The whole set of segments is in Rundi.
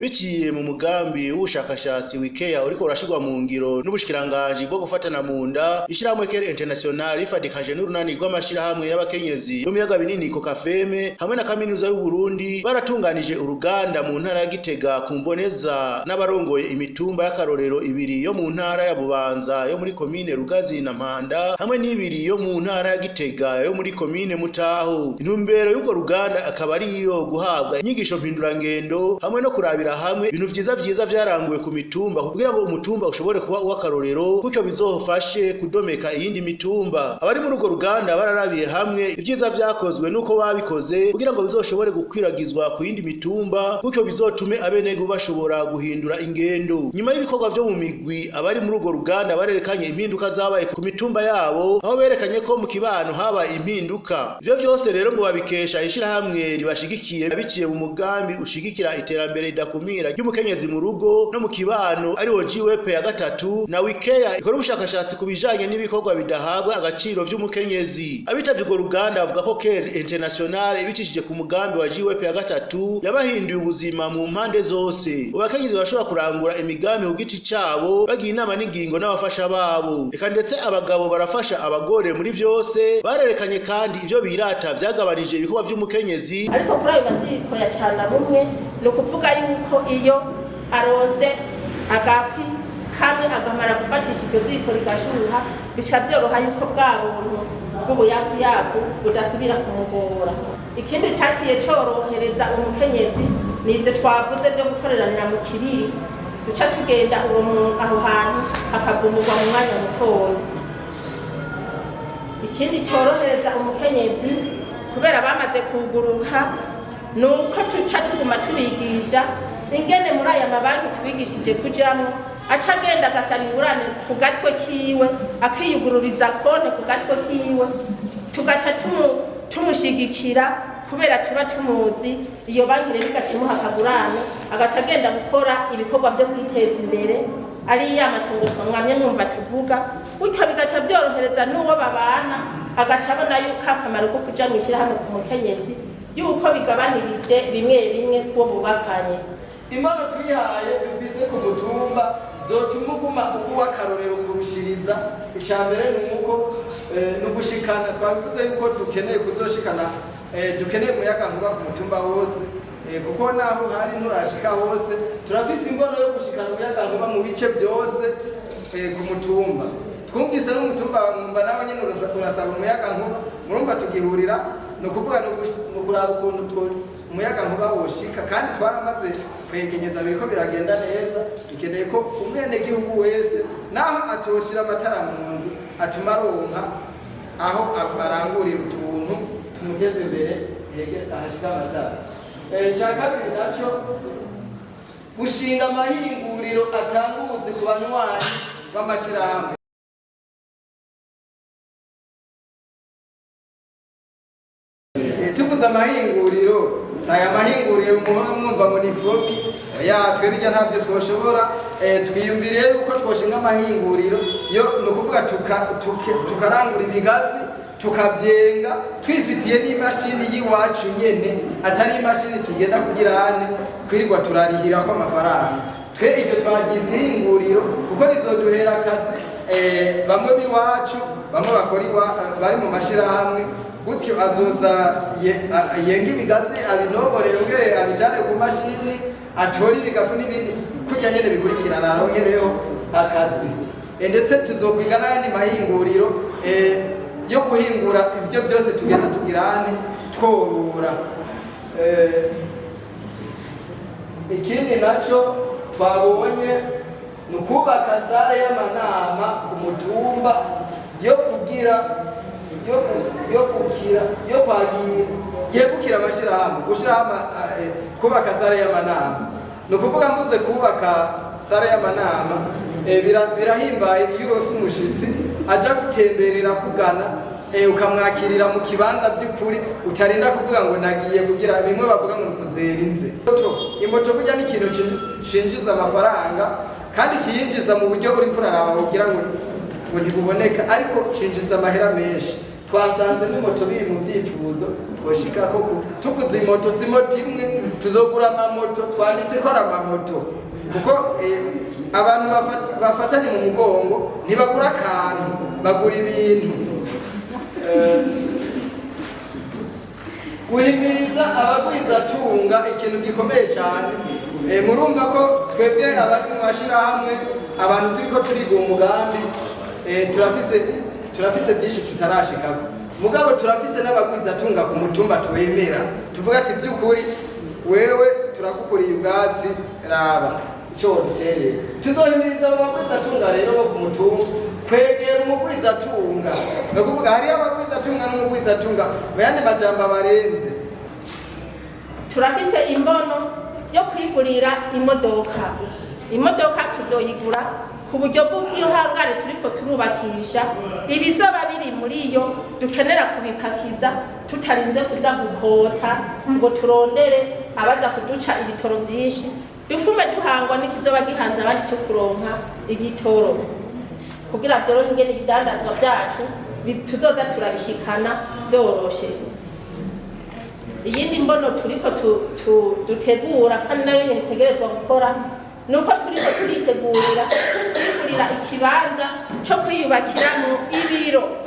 Biciye mu mugambi w'ubushakashatsi wikeya uriko urashirwa mu ngiro n'ubushikiranganji bwo gufatana mu nda, ishirahamwe Care International rifadikaje n'urunani rw'amashirahamwe y'abakenyezi bo miyaga binini Kokafeme hamwe na kaminuza y'u Burundi baratunganije uruganda mu ntara ya Gitega ku mboneza n'abarongoye imitumba y'akarorero ibiri yo mu ntara ya Bubanza yo muri komine Rugazi na Mpanda hamwe n'ibiri yo mu ntara ya Gitega yo muri komine Mutaho. Intumbero y'uko ruganda akaba ari iyo guhabwa inyigisho mpindurangendo hamwe no kurabira hamwe ibintu vyiza vyaranguwe ku mitumba kugira ngo umutumba ushobore kuba uw'akarorero kuco bizofashe kudomeka iyindi mitumba. Abari muri urwo ruganda bararabiye hamwe ivyiza vyakozwe nuko babikoze kugira ngo bizoshobore gukwiragizwa ku yindi mitumba kuco bizotume abenegihugu bashobora guhindura ingendo. Nyuma y'ibikorwa vyo mu migwi, abari muri urwo ruganda barerekanye impinduka zabaye ku mitumba yabo, aho berekanye ko mu kibano habaye impinduka. Ivyo vyose rero ngo babikesha ishirahamwe ribashigikiye biciye mu mugambi ushigikira iterambere kumira ry'umukenyezi mu rugo no mu kibano ari wo GWP ya gatatu na wikeya ikora ubushakashatsi ku bijanye n'ibikorwa bidahabwa agaciro vy'umukenyezi. Abitavye urwo ruganda bavuga ko Care International ibicishije ku mugambi wa GWP ya gatatu yabahinduye ubuzima mu mpande zose. Abakenyezi bashobora kurangura imigambi ku giti cabo bagiye inama n'ingingo n'abafasha babo. Eka ndetse abagabo barafasha abagore muri vyose. Barerekanye kandi ivyo birata vyagabanije ibikorwa vy'umukenyezi. Ariko kuri ayo maziko ya cana rumwe no kuvuga yuko iyo arose agapi kamwe agamara gufatisha iryo ziko rigashuha bica vyoroha yuko bwa buntu bw'ubuyakuyaku budasubira kumugora. Ikindi caciye corohereza umukenyezi nivyo twavuze vyo gukoreranira mu kibiri, duca tugenda aho hantu hakavumurwa mu mwanya mutoya. Ikindi corohereza umukenyezi kubera bamaze kuguruka nuko tuca tuguma tubigisha ingene muri aya mabanki tubigishije kujamwo aca agenda agasaba ingurane ku gatwe kiwe akiyugururiza konti ku gatwe kiwe, tugaca tumushigikira kubera tuba tumuzi. Iyo banki rero igacimuha akagurane agaca agenda gukora ibikorwa vyo kwiteza imbere ari ya matungo twamwamye mwumva tuvuga, gutyo bigaca vyorohereza n'uwo babana agaca abona yuko akamaro ko kuja mw'ishirahamwe ku mukenyezi yuko bigabanirije bimwe bimwe kuwo bubakanye. Impano twihaye dufise ku mutumba zotuma uguma uw'akarorero kurushiriza. Icambere nuko nugushikana twavuze yuko dukeneye kuzoshikana dukeneye umuyagankuba ku mutumba wose, kuko naho hari nturashika hose turafise imbono yo gushikana umuyagankuba mu bice byose ku mutumba. Twumvise n'umutumba mwumva nawe nyene urasaba umuyagankuba, murumva tugihurira no kuvuga no kuraba ukuntu umuyagankuba woshika, kandi twaramaze kwegenyeza biriko biragenda neza. Dukeneye ko umwenegihugu wese naho atoshira amatara mu nzu atuma aronka aho arangurira utuntu tumuteze imbere ahashika amatara. Ica kabiri naco gushinga amahinguriro atanguzi ku banywanyi b'amashirahamwe. Tuvuze amahinguriro, saya mahinguriro mwumva ngo ni fobi ya twebijya ntavyo twoshobora. Twiyumviriye yuko twoshinga amahinguriro yo no kuvuga tukarangura ibigazi tukavyenga twifitiye n'imashini yiwacu nyene, atari imashini tugenda kugira hane kwirirwa turarihira ko amafaranga. Twe ivyo twagize ihinguriro kuko rizoduhera akazi bamwe biwacu, bamwe bakora bari mu mashirahamwe, gutyo azoza yenga ibigazi abinogore yongere abijane ku mashini atori ibigafu n'ibindi kujya nyene bikurikirana arongereho akazi. Ndetse tuzokwiga n'ayandi mahinguriro yo guhingura ibyo byose tugenda tugirane tworora. Ikindi naco twabonye nukubaka sare y'amanama ku mutumba yo kugira yegukira amashirahamwe gushirahamwe kubaka sare y'amanama. No kuvuga mvuze kubaka sare y'amanama birahimbaye iyo urose umushitsi aja gutemberera kugana ukamwakirira mu kibanza by'ukuri utarinda kuvuga ngo nagiye kugira bimwe bavuga ngo kuzera inze. Imboto burya ni ikintu cinjiza amafaranga kandi kiyinjiza mu buryo uri kuraraba kugira ngo ntibuboneka, ariko cinjiza amahera menshi. twasanze n'imoto biri mu byifuzo twoshika ko tuguze imoto si moto imwe tuzogura amamoto twanditse ko ari amamoto kuko abantu bafatanye mu mugongo ntibagura akantu bagura ibintu guhimiriza abagwizatunga ikintu gikomeye cyane murumva ko twebwe abari mu mashirahamwe abantu turiko turiga umugambi turafise byinshi tutarashikako mugabo turafise n'abagwizatunga ku mutumba twemera tuvuga ati by'ukuri wewe turagukuriye ubwatsi raba icyo wadutereye tuzohimiriza abagwizatunga rero bo ku mutumba kwegera umugwizatunga no kuvuga hariyo abagwizatunga n'umugwizatunga bayandi majambo abarenze turafise imbono yo kwigurira imodoka tuzoyigura ku buryo bw'iyo hangare turiko turubakisha ibizoba biri muri yo dukenera kubipakiza tutarinze kuza gukota ngo turondere abaza kuduca ibitoro vyinshi dufume duhangwa n'ikizoba gihanze abandi cyo kuronka igitoro kugira byorohe ingene ibidandazwa byacu tuzoza turabishikana byoroshe. Iyindi mbono turiko dutegura kandi nayo nyene itegerezwa gukora nuko turiko turitegurira ikibanza cyo kwiyubakiramo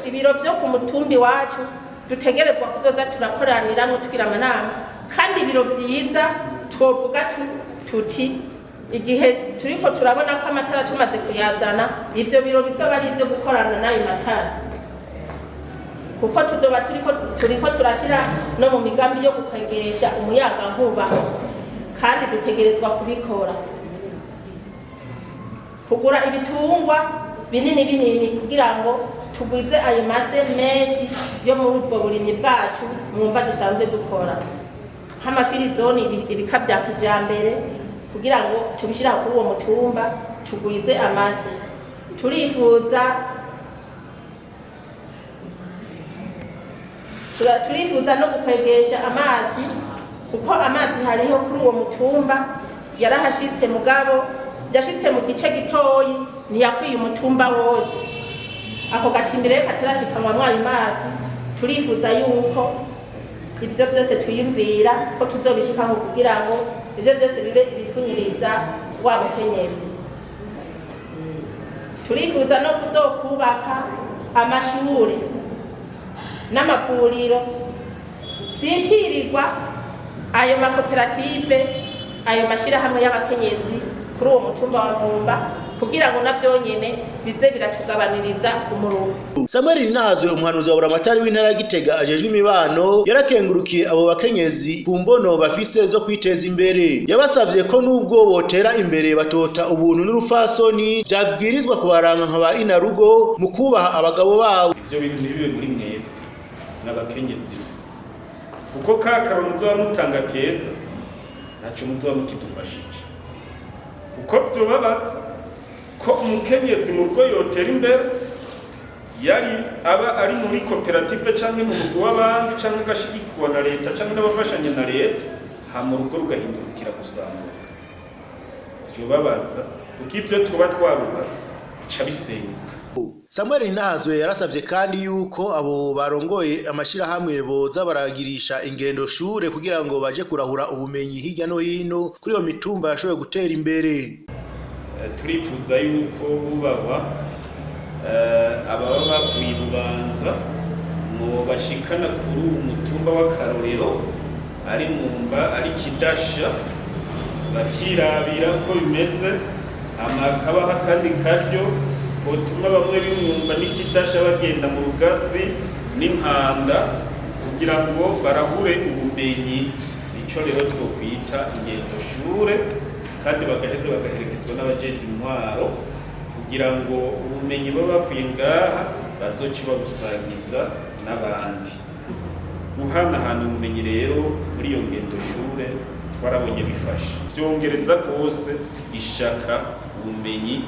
ibiro byo ku mutumbi wacu dutegerezwa kuzoza turakoraniramo tugira amanama kandi ibiro vyiza twovuga tuti igihe turiko turabona ko amatara tumaze kuyazana ivyo biro bizoba ari ivyo gukorana n'ayo matara kuko tuzoba turiko turashira no mu migambi yo gukwegesha umuyaga nkuba kandi dutegerezwa kubikora kugura ibitungwa binini kugira ngo tugwize ayo mase menshi yo muri ubwo burimyi bwacu mwumva dusanzwe dukora nk'amafirizoni ibika vya kijambere kugira ngo tubishira kuri uwo mutumba tugwize amase. Turifuza no gukwegesha amazi kuko amazi hariho kuri uwo mutumba yarahashitse mugabo yashitse mu gice gitoyi ntiyakwiye umutumba wose ako gacimbire katarashikanwa ayo mazi. Turifuza yuko ivyo byose twiyumvira ko tuzobishikaho kugira ngo ivyo byose bibe ibifunyiriza wa mukenyezi. Turifuza no kuzokubaka amashure n'amavuriro vyitirirwa ayo makoperative ayo mashirahamwe y'abakenyezi kuri uwo mutumba wa Mwumba kugira ngo navyo nyene bize biratugabaniriza umuruho. Samuel Nazwe umuhanuzi wa buramatari w'intara ya Gitega ajejwe imibano yarakengurukiye abo bakenyezi ku mbono bafise zo kwiteza imbere. Yabasavye ko nubwo botera imbere batota ubuntu n'urufasoni byabwirizwa kubaranga nkaba inarugo mu kubaha abagabo babo. Ivyo bintu nibibe muri mwebwe n'abakenyezi kuko kakaro muzoba mutanga keza naco muzoba mukidufashije kuko byobabatse ko umukenyezi mu rugo yotera imbere yari aba ari muri koperative canke mu rugo w'abandi canke gashigikwa na leta canke n'abafashanya na leta ha mu rugo rugahindukira gusambuka byobabatsa kuko ivyo twoba twarubatse bica bisenyuka. Samuel Nazwe yarasavye kandi yuko abo barongoye amashirahamwe boza baragirisha ingendo shure kugira ngo baje kurahura ubumenyi hirya no hino kuri iyo mitumba yashoboye gutera imbere. Turifuza yuko bubahwa ababa bavuye Bubanza ngo bashikana kuri umutumba w'akarorero ari Mwumba ari Kidasha bakirabira ko bimeze amakabaha kandi karyo botuma bamwe b'Imwumba n'Ikidasha bagenda mu Rugazi n'impanda kugira ngo barahure ubumenyi ico rero twokwita ingendo shure kandi bagaheza bagaherekezwa n'abajeje intwaro kugira ngo ubumenyi baba bakwiye ngaha bazoci babusangiza n'abandi. Guhanahana ubumenyi rero muri iyo ngendo shure twarabonye bifasha vyongereza kose ishaka ubumenyi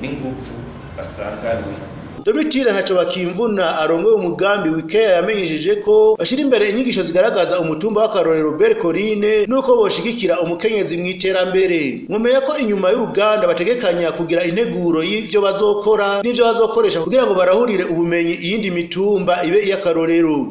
n'ingufu basanganwe. Domitira ntaco bakimvuna arongoye umugambi wikea yamenyesheje ko bashira imbere inyigisho zigaragaza umutumba w'akarorero Robert Corine nuko boshigikira umukenyezi mw'iterambere. Mwomeye ko inyuma y'uruganda bategekanya kugira integuro y'ivyo bazokora n'ivyo bazokoresha kugira ngo barahurire ubumenyi iyindi mitumba ibe iy'akarorero.